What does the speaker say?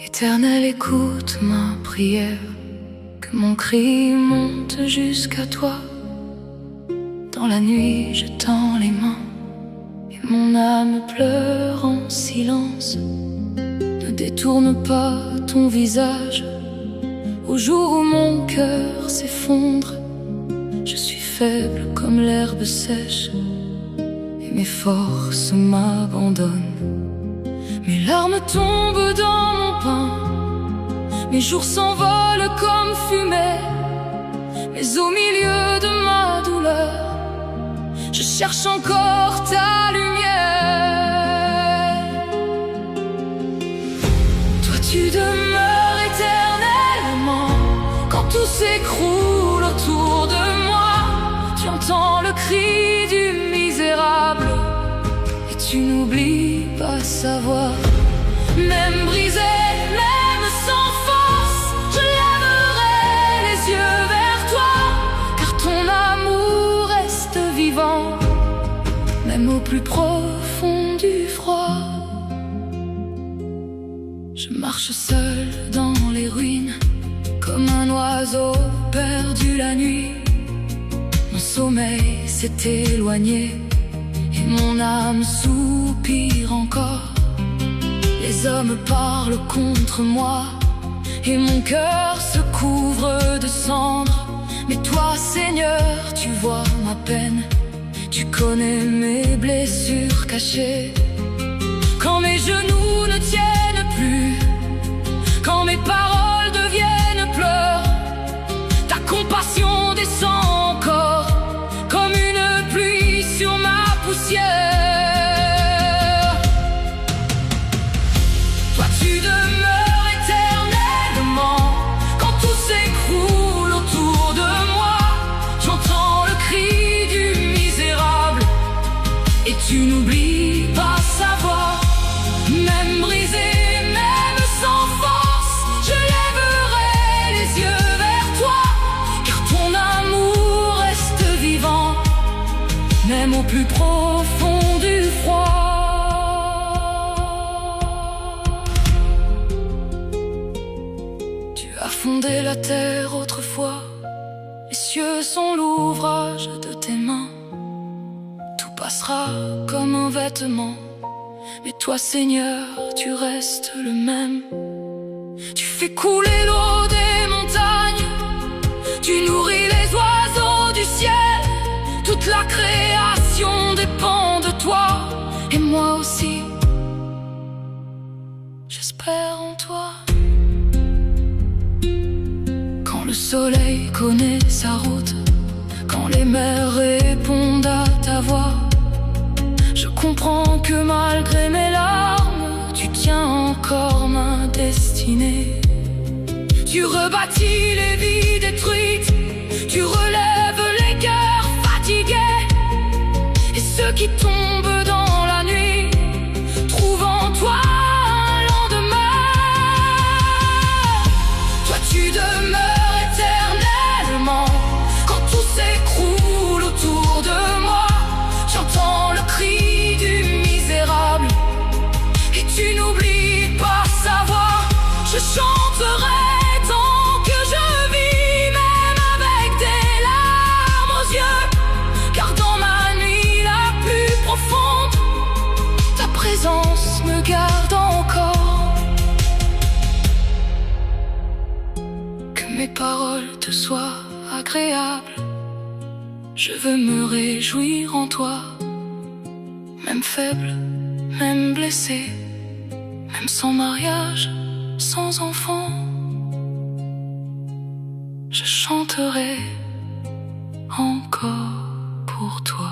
Éternel, écoute ma prière, que mon cri monte jusqu'à toi. Dans la nuit, je tends les mains et mon âme pleure en silence. Ne détourne pas ton visage au jour où mon cœur s'effondre. Je suis faible comme l'herbe sèche et mes forces m'abandonnent. Mes larmes tombent dans mon pain, mes jours s'envolent comme fumée. Mais au milieu de ma douleur, je cherche encore ta lumière. Toi tu demeures éternellement quand tout s'écroule autour de moi. Tu entends le cri du misérable et tu n'oublies pas sa voix. Même brisé, même sans force, je lèverai les yeux vers toi, car ton amour reste vivant, même au plus profond du froid. Je marche seul dans les ruines, comme un oiseau perdu la nuit. Mon sommeil s'est éloigné et mon âme soupire encore. Les hommes parlent contre moi et mon cœur se couvre de cendres. Mais toi, Seigneur, tu vois ma peine, tu connais mes blessures cachées. Quand mes genoux ne tiennent plus, quand mes paroles deviennent pleurs, ta compassion descend encore comme une pluie sur ma poussière. Tu n'oublies pas sa voix. Même brisé, même sans force, je lèverai les yeux vers toi, car ton amour reste vivant, même au plus profond du froid. Tu as fondé la terre autrefois, les cieux sont l'ouvrage de tes mains. Passera comme un vêtement, mais toi, Seigneur, tu restes le même. Tu fais couler l'eau des montagnes, tu nourris les oiseaux du ciel. Toute la création dépend de toi, et moi aussi, j'espère en toi. Quand le soleil connaît sa route, quand les mers répondent à ta voix, je comprends que malgré mes larmes, tu tiens encore ma destinée. Tu rebâtis les vies détruites, tu relèves les cœurs fatigués. Et ceux qui tombent dans la nuit trouvent en toi un lendemain. Toi tu demeures éternellement quand tout s'écroule autour de moi. J'entends le cri du misérable et tu n'oublies pas sa voix. Je chanterai tant que je vis, même avec des larmes aux yeux, car dans ma nuit la plus profonde, ta présence me garde encore. Que mes paroles te soient agréables, je veux me réjouir en toi. Même faible, même blessé, même sans mariage, sans enfant, je chanterai encore pour toi.